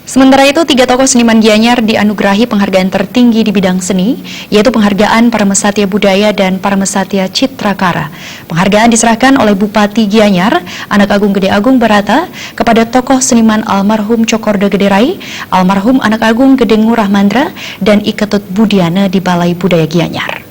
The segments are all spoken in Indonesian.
Sementara itu, 3 tokoh seniman Gianyar dianugerahi penghargaan tertinggi di bidang seni, yaitu penghargaan Paramesatya Budaya dan Paramesatya Citrakara. Penghargaan diserahkan oleh Bupati Gianyar, Anak Agung Gede Agung Barata, kepada tokoh seniman almarhum Cokorda Gede Rai, almarhum Anak Agung Gede Ngurah Mandra, dan Iketut Budiana di Balai Budaya Gianyar.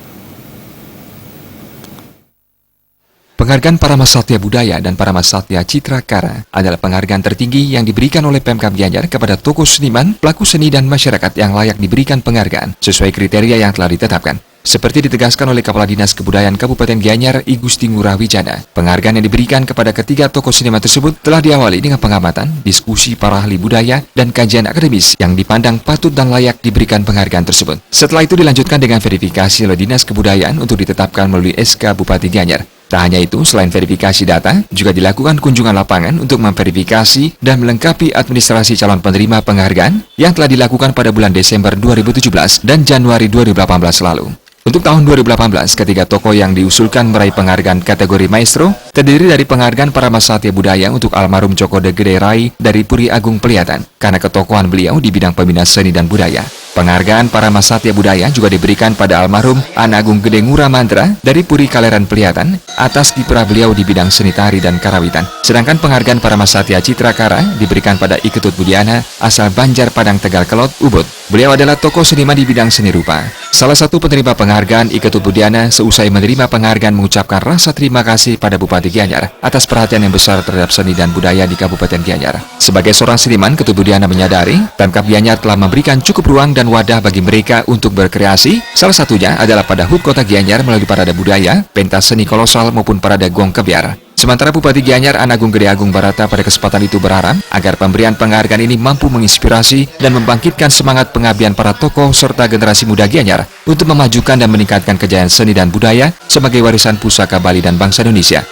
Penghargaan Paramesatya Budaya dan Paramesatya Citrakara adalah penghargaan tertinggi yang diberikan oleh Pemkab Gianyar kepada tokoh seniman, pelaku seni dan masyarakat yang layak diberikan penghargaan sesuai kriteria yang telah ditetapkan. Seperti ditegaskan oleh Kepala Dinas Kebudayaan Kabupaten Gianyar, I Gusti Ngurah Wijana, penghargaan yang diberikan kepada ketiga tokoh seniman tersebut telah diawali dengan pengamatan, diskusi para ahli budaya, dan kajian akademis yang dipandang patut dan layak diberikan penghargaan tersebut. Setelah itu dilanjutkan dengan verifikasi oleh Dinas Kebudayaan untuk ditetapkan melalui SK Bupati Gianyar. Tak hanya itu, selain verifikasi data, juga dilakukan kunjungan lapangan untuk memverifikasi dan melengkapi administrasi calon penerima penghargaan yang telah dilakukan pada bulan Desember 2017 dan Januari 2018 lalu. Untuk tahun 2018, ketiga tokoh yang diusulkan meraih penghargaan kategori Maestro terdiri dari penghargaan Paramesatya Budaya untuk almarhum Cokorda Gede Rai dari Puri Agung Pelihatan karena ketokohan beliau di bidang pembina seni dan budaya. Penghargaan Paramesatya Budaya juga diberikan pada almarhum Anak Agung Gede Ngurah Mandra dari Puri Kaleran Pelihatan atas kiprah beliau di bidang seni tari dan karawitan. Sedangkan penghargaan Paramesatya Citrakara diberikan pada Iketut Budiana asal Banjar Padang Tegal Kelot, Ubud. Beliau adalah tokoh seniman di bidang seni rupa. Salah satu penerima penghargaan Iketut Budiana seusai menerima penghargaan mengucapkan rasa terima kasih pada Bupati Gianyar atas perhatian yang besar terhadap seni dan budaya di Kabupaten Gianyar. Sebagai seorang seniman, Ketut Budiana menyadari Pemkab Gianyar telah memberikan cukup ruang dan wadah bagi mereka untuk berkreasi. Salah satunya adalah pada HUT Kota Gianyar melalui parade budaya, pentas seni kolosal maupun parade gong kebiar. Sementara Bupati Gianyar Anak Agung Gede Agung Barata pada kesempatan itu berharap agar pemberian penghargaan ini mampu menginspirasi dan membangkitkan semangat pengabdian para tokoh serta generasi muda Gianyar untuk memajukan dan meningkatkan kejayaan seni dan budaya sebagai warisan pusaka Bali dan bangsa Indonesia.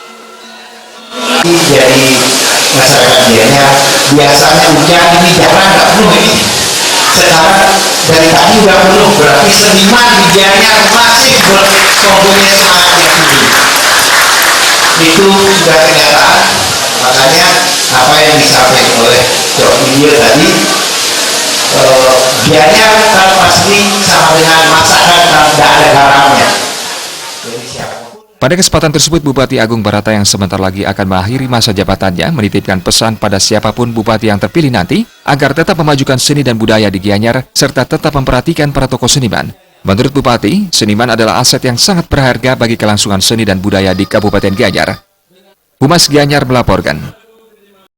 Dari masyarakat Gianyar biasanya hujan ini jarang, nggak penuh ini. Sekarang dari tadi udah penuh, berarti seniman di Gianyar masih mempunyai semangat yang tinggi. Itu sudah kenyataan, makanya apa yang disampaikan oleh Cok Video tadi, Gianyar kan pasti sama dengan masakan kalau tidak ada garamnya. Pada kesempatan tersebut, Bupati Agung Barata yang sebentar lagi akan mengakhiri masa jabatannya menitipkan pesan pada siapapun bupati yang terpilih nanti agar tetap memajukan seni dan budaya di Gianyar serta tetap memperhatikan para tokoh seniman. Menurut Bupati, seniman adalah aset yang sangat berharga bagi kelangsungan seni dan budaya di Kabupaten Gianyar. Humas Gianyar melaporkan.